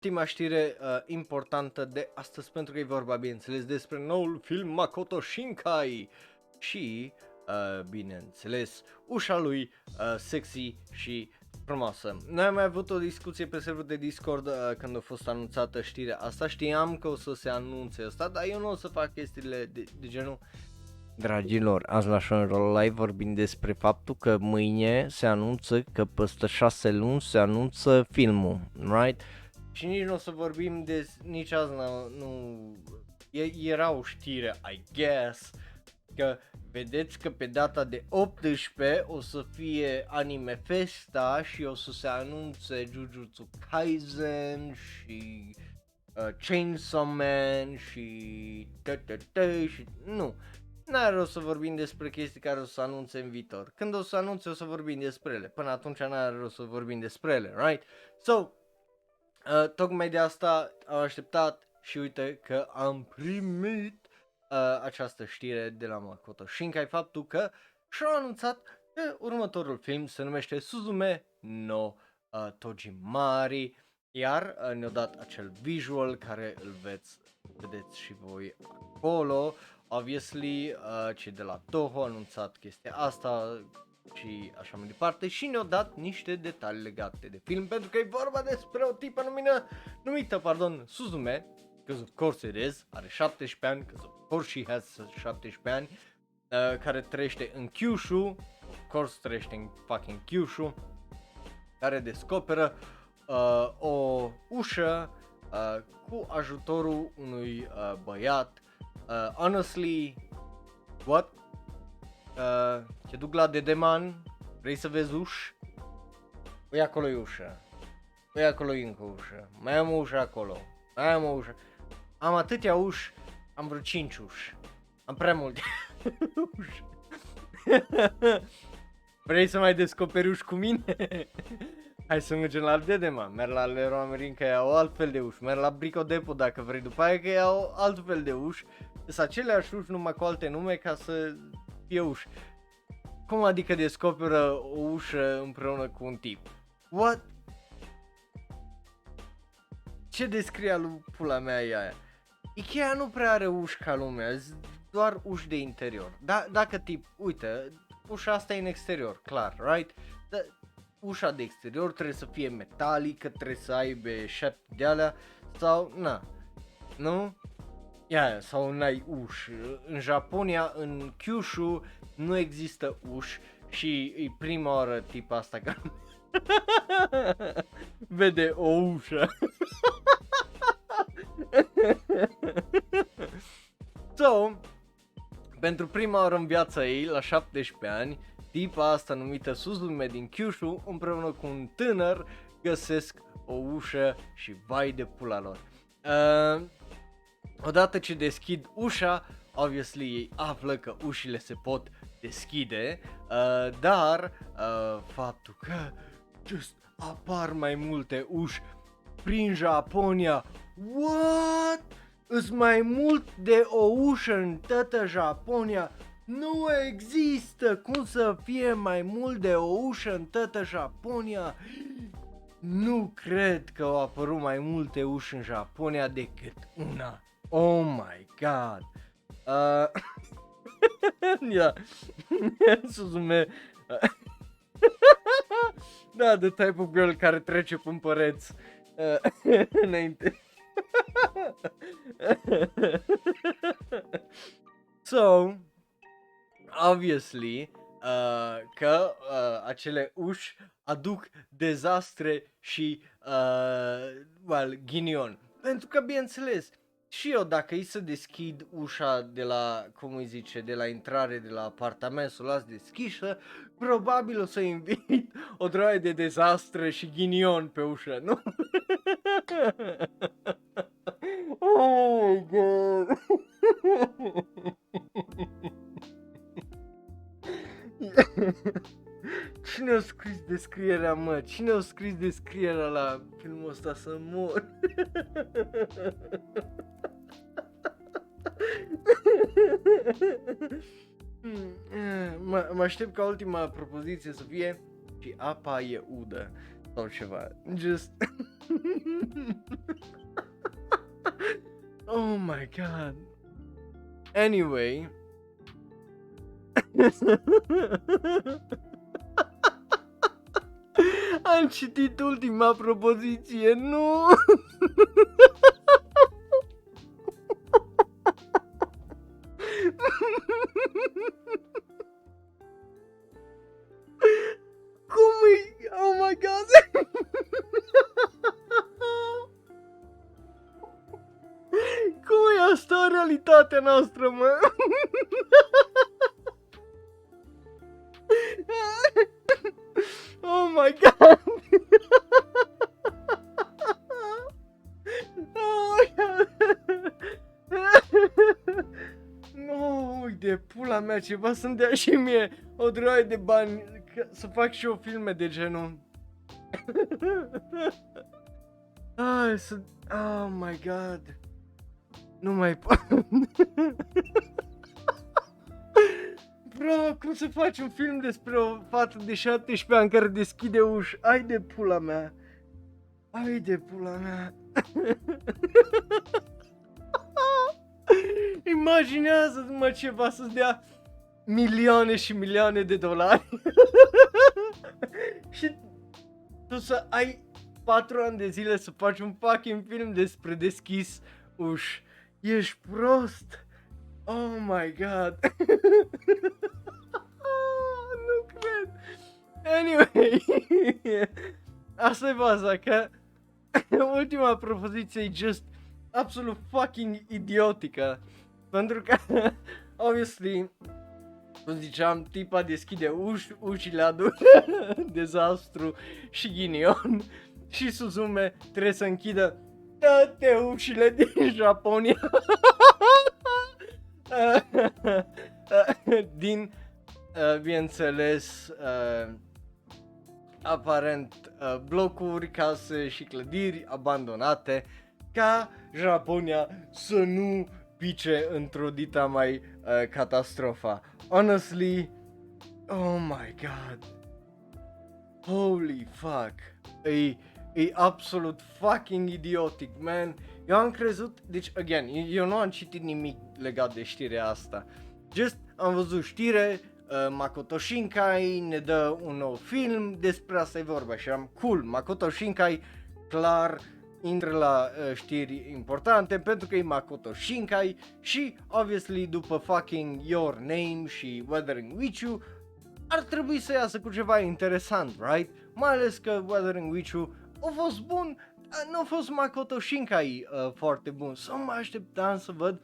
ultima știre importantă de astăzi, pentru că e vorba, bineînțeles, despre noul film Makoto Shinkai și, bineînțeles, ușa lui sexy și frumoasă. Noi am mai avut o discuție pe serverul de Discord când a fost anunțată știrea asta. Știam că o să se anunțe asta, dar eu nu o să fac chestiile de genul. Dragilor, azi la Show Live vorbim despre faptul că mâine se anunță că peste 6 luni se anunță filmul, right? Și nici nu o să vorbim nici azi era o știre, I guess, că vedeți că pe data de 18 o să fie Anime Festa și o să se anunțe Jujutsu Kaisen și Chainsaw Man și și nu. N-are rost să vorbim despre chestii care o să anunțe în viitor. Când o să anunțe o să vorbim despre ele. Până atunci n-are rost să vorbim despre ele, right? So, tocmai de asta am așteptat și uite că am primit această știre de la Makoto Shinkai, faptul că și-au anunțat că următorul film se numește Suzume no Tojimari, iar ne-au dat acel visual care îl vedeți și voi acolo. Obviously, cei de la Toho au anunțat chestia asta și așa mai departe și ne-au dat niște detalii legate de film, pentru că e vorba despre o tipă numită Suzume, because of course it is, are 17 ani, because of course she has 17 ani, care trăiește în Kyushu, of course trăiește în fucking Kyushu, care descoperă o ușă cu ajutorul unui băiat. Honestly, what? Te duc la Dedeman, vrei să vezi uși? Păi acolo e ușă, păi acolo e încă ușă, mai am o ușă acolo, mai am o ușă. Am atâtea uși, am vreo 5 uși, am prea multe uși. Vrei să mai descoperi uși cu mine? Hai să mergem la Dedeman, merg la Leroy Merlin că iau altfel de uși, merg la Brico Depot dacă vrei după aia că iau altfel de uși. Sunt aceleași uși numai cu alte nume ca să fie uși. Cum adică descoperă o ușă împreună cu un tip? What? Ce descrie lui pula mea e aia? Ikea nu prea are uși ca lumea, doar uși de interior. Dacă tip, uite, ușa asta e în exterior, clar, right? Ușa de exterior trebuie să fie metalică, trebuie să aibă 7 de alea sau na, nu? Sau n-ai uși. În Japonia, în Kyushu, nu există uși și e prima oară tipa asta care vede o ușă. So, pentru prima oară în viața ei, la 17 ani, tipa asta numită Suzume din Kyushu, împreună cu un tânăr, găsesc o ușă și vai de pula lor. Odată ce deschid ușa, obviously ei află că ușile se pot deschide, dar faptul că just apar mai multe uși prin Japonia, what? Îs mai mult de o ușă în toată Japonia? Nu există cum să fie mai mult de o ușă în toată Japonia. Nu cred că au apărut mai multe uși în Japonia decât una. Oh my god. Yeah. Suzume. Da, the type of girl care trece prin păreți înainte. So, obviously, că acele uși aduc dezastre și, ghinion. Pentru că, bineînțeles, și eu dacă îi să deschid ușa de la, cum îi zice, de la intrare de la apartament, să o las deschisă, probabil o să invit o droaie de dezastre și ghinion pe ușă, nu? Oh my god! Cine a scris descrierea, mă? Cine a scris descrierea la filmul ăsta să mor? Mă aștept ca ultima propoziție să fie și apa e udă sau ceva. Just Oh my god. Anyway. Am citit ultima propoziție, nu! Cum e? Oh my god! Cum e asta realitatea noastră, mă? Oh my god! Oh my god! No, de pula mea, ceva să-mi dea și mie o droaie de bani să fac și eu filme de genul. Ai, să... Oh my god. Nu mai pot. Bro, cum să faci un film despre o fată de 17 ani care deschide uși? Ai de pula mea. Ai de pula mea. Imaginează-mă ceva să-ți dea milioane și milioane de dolari. Și tu să ai 4 ani de zile să faci un fucking film despre deschis uși. Ești prost? Oh my god. Nu cred. Anyway. Asta e baza, că ultima propoziție e just absolut fucking idiotică. Pentru că, obviously, cum ziceam, tipa deschide ușile aduc dezastru și ghinion. Și Suzume trebuie să închidă toate ușile din Japonia. Din, bineînțeles, aparent blocuri, case și clădiri abandonate, ca Japonia să nu pice într-o dita mai catastrofa. Honestly, oh my god, holy fuck, e absolut fucking idiotic, man. Eu am crezut, deci, again, eu nu am citit nimic legat de știrea asta. Just am văzut știre, Makoto Shinkai ne dă un nou film, despre asta e vorba și am cool, Makoto Shinkai clar intră la știri importante pentru că e Makoto Shinkai și, obviously, după fucking Your Name și Weathering With You, ar trebui să iasă cu ceva interesant, right? Mai ales că Weathering With You a fost bun, nu a fost Makoto Shinkai foarte bun, so mă așteptam să văd,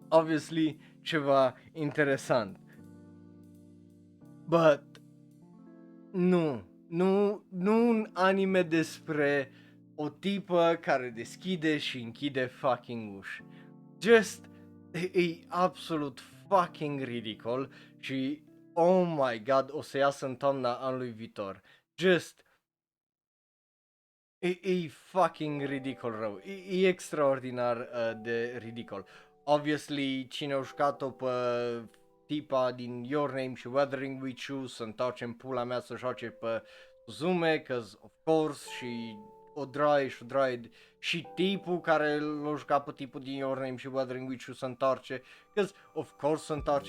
obviously, ceva interesant. But, nu un anime despre o tipă care deschide și închide fucking uși. Just, e absolut fucking ridicol și, oh my god, o să iasă în toamna anului viitor. Just, e fucking ridicol rău, e extraordinar de ridicol. Obviously, cine a jucat-o pe tipa din Your Name și Weathering With You să întoarce în pula mea să joace pe Suzume, cause of course, și o draie și tipul care l-a jucat pe tipul din Your Name și Weathering With You să întoarce, cause of course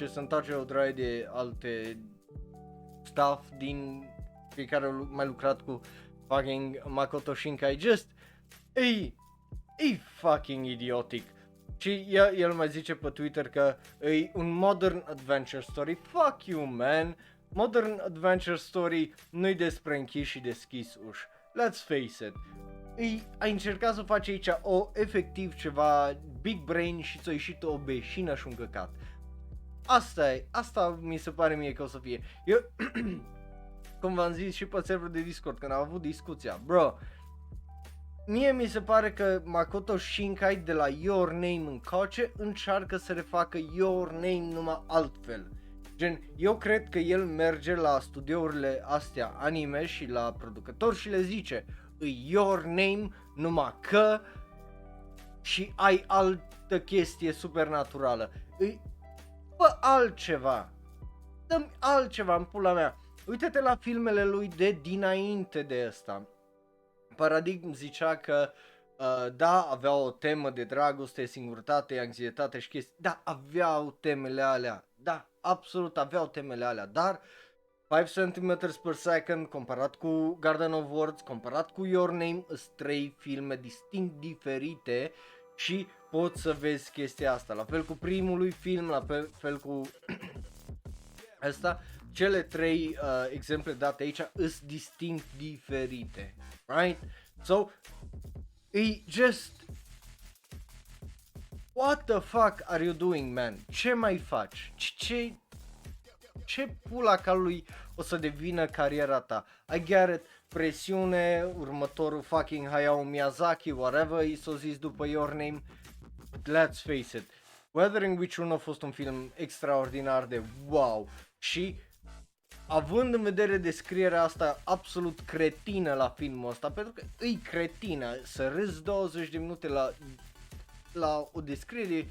se întoarce o draie de alte stuff din pe care au mai lucrat cu fucking Makoto Shinkai. Just, e fucking idiotic. Și el mai zice pe Twitter că e un modern adventure story. Fuck you, man. Modern adventure story nu-i despre închis și deschis uși. Let's face it. Ai încercat să faci aici efectiv ceva big brain și ți-a ieșit o beșină și un căcat. Asta mi se pare mie că o să fie. Eu, cum v-am zis și pe serverul de Discord când am avut discuția, bro, mie mi se pare că Makoto Shinkai de la Your Name încoace încearcă să refacă Your Name numai altfel. Gen, eu cred că el merge la studiourile astea anime și la producători și le zice Your Name numai că și ai altă chestie supernaturală. Fă altceva. Dă-mi altceva în pula mea. Uite-te la filmele lui de dinainte de asta. Paradigm zicea că da, avea o temă de dragoste, singurătate, anxietate și chestii, da, aveau temele alea, da, absolut aveau temele alea, dar 5 cm per second comparat cu Garden of Words, comparat cu Your Name, sunt 3 filme distinct diferite și poți să vezi chestia asta, la fel cu primului film, la fel cu asta, cele 3 exemple date aici sunt distinct diferite, right? So, e just, what the fuck are you doing, man? Ce mai faci? Ce pula calului o să devină cariera ta? I get it, presiune, următorul fucking Hayao Miyazaki, whatever i s-o zis după Your Name, but let's face it, Weathering with You a fost un film extraordinar de wow și având în vedere descrierea asta absolut cretină la filmul ăsta, pentru că îi cretină, să râzi 20 de minute la o descriere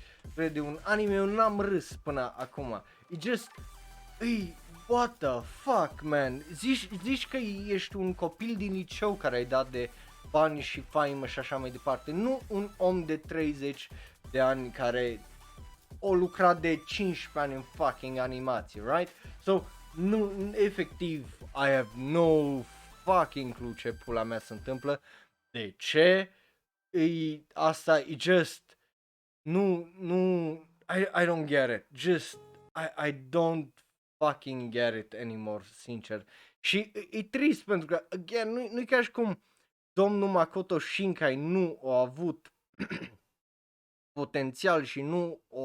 de un anime, eu n-am râs până acum. E just, what the fuck, man? Zici că ești un copil din liceu care ai dat de bani și faimă și așa mai departe, nu un om de 30 de ani care o lucrat de 15 ani în fucking animație, right? So, nu, efectiv, I have no fucking clue ce pula mea se întâmplă. De ce? Asta e just, nu, I don't get it. Just, I don't fucking get it anymore, sincer. Și e trist pentru că, again, nu-i ca și cum domnul Makoto Shinkai nu a avut potențial și nu o